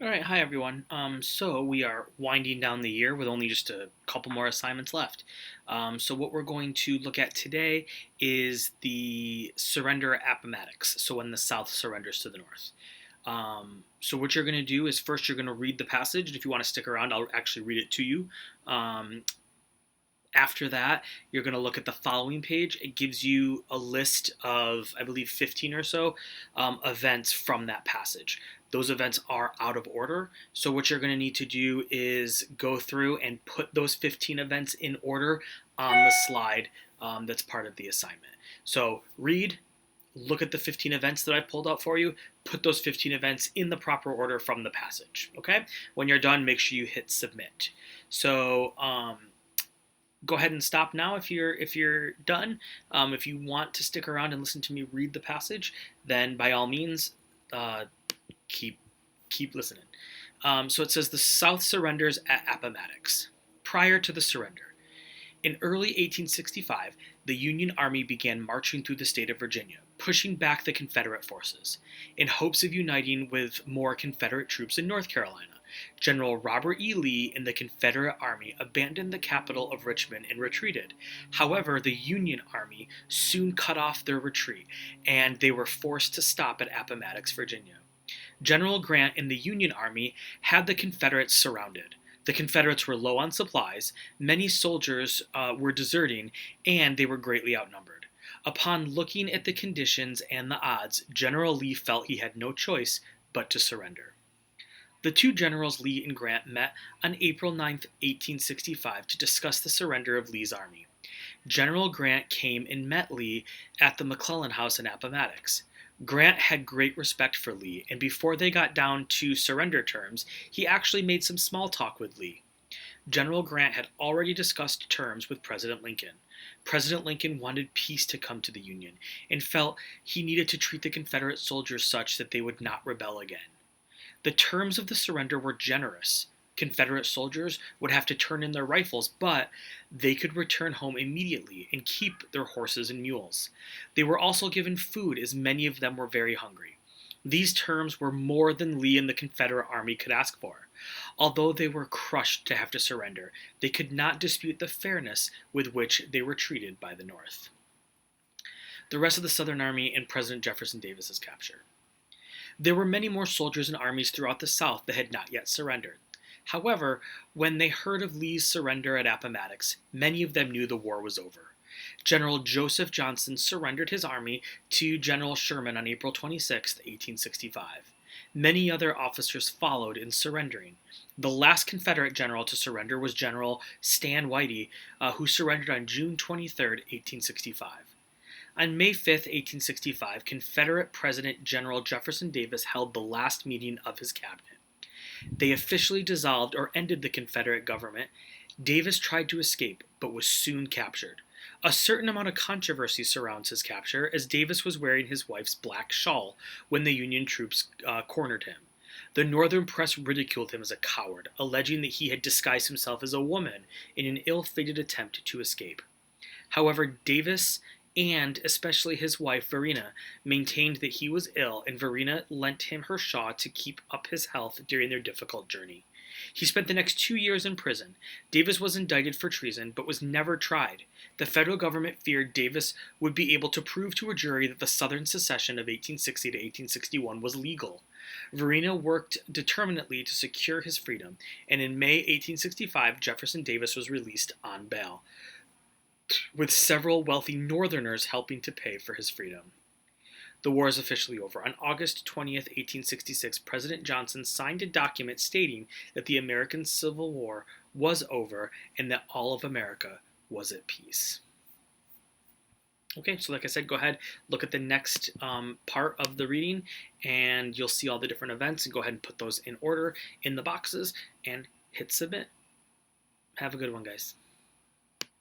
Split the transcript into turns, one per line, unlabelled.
All right, hi everyone. So we are winding down the year with only just a couple more assignments left. So what we're going to look at today is the surrender at Appomattox. So when the South surrenders to the North. So what you're going to do is first you're going to read the passage, and if you want to stick around, I'll actually read it to you. Um, After that, you're going to look at the following page. It gives you a list of, I believe, 15 or so events from that passage. Those events are out of order. So, what you're going to need to do is go through and put those 15 events in order on the slide that's part of the assignment. So, read, look at the 15 events that I pulled out for you, put those 15 events in the proper order from the passage. Okay? When you're done, make sure you hit submit. So, go ahead and stop now if you're done. If you want to stick around and listen to me read the passage, then by all means, uh, keep keep listening. So it says the South surrenders at Appomattox. Prior to the surrender, in early 1865, the Union Army began marching through the state of Virginia, pushing back the Confederate forces, in hopes of uniting with more Confederate troops in North Carolina. General Robert E. Lee and the Confederate Army abandoned the capital of Richmond and retreated. However, the Union Army soon cut off their retreat, and they were forced to stop at Appomattox, Virginia. General Grant and the Union Army had the Confederates surrounded. The Confederates were low on supplies, many soldiers were deserting, and they were greatly outnumbered. Upon looking at the conditions and the odds, General Lee felt he had no choice but to surrender. The two generals, Lee and Grant, met on April 9, 1865, to discuss the surrender of Lee's army. General Grant came and met Lee at the McClellan House in Appomattox. Grant had great respect for Lee, and before they got down to surrender terms, he actually made some small talk with Lee. General Grant had already discussed terms with President Lincoln. President Lincoln wanted peace to come to the Union and felt he needed to treat the Confederate soldiers such that they would not rebel again. The terms of the surrender were generous. Confederate soldiers would have to turn in their rifles, but they could return home immediately and keep their horses and mules. They were also given food, as many of them were very hungry. These terms were more than Lee and the Confederate Army could ask for. Although they were crushed to have to surrender, they could not dispute the fairness with which they were treated by the North. The rest of the Southern Army and President Jefferson Davis's capture. There were many more soldiers and armies throughout the South that had not yet surrendered. However, when they heard of Lee's surrender at Appomattox, many of them knew the war was over. General Joseph Johnston surrendered his army to General Sherman on April 26, 1865. Many other officers followed in surrendering. The last Confederate general to surrender was General Stan Whitey, who surrendered on June 23, 1865. On May 5, 1865, Confederate President General Jefferson Davis held the last meeting of his cabinet. They officially dissolved or ended the Confederate government. Davis tried to escape, but was soon captured. A certain amount of controversy surrounds his capture, as Davis was wearing his wife's black shawl when the Union troops cornered him. The Northern press ridiculed him as a coward, alleging that he had disguised himself as a woman in an ill-fated attempt to escape. However, Davis and especially his wife Verena maintained that he was ill, and Verena lent him her shawl to keep up his health during their difficult journey. He spent the next 2 years in prison. Davis was indicted for treason, but was never tried. The federal government feared Davis would be able to prove to a jury that the Southern secession of 1860 to 1861 was legal. Verena worked determinedly to secure his freedom, and in May 1865, Jefferson Davis was released on bail, with several wealthy Northerners helping to pay for his freedom. The war is officially over. On August 20th, 1866, President Johnson signed a document stating that the American Civil War was over and that all of America was at peace. Okay, so like I said, go ahead, look at the next part of the reading, and you'll see all the different events, and go ahead and put those in order in the boxes and hit submit. Have a good one, guys.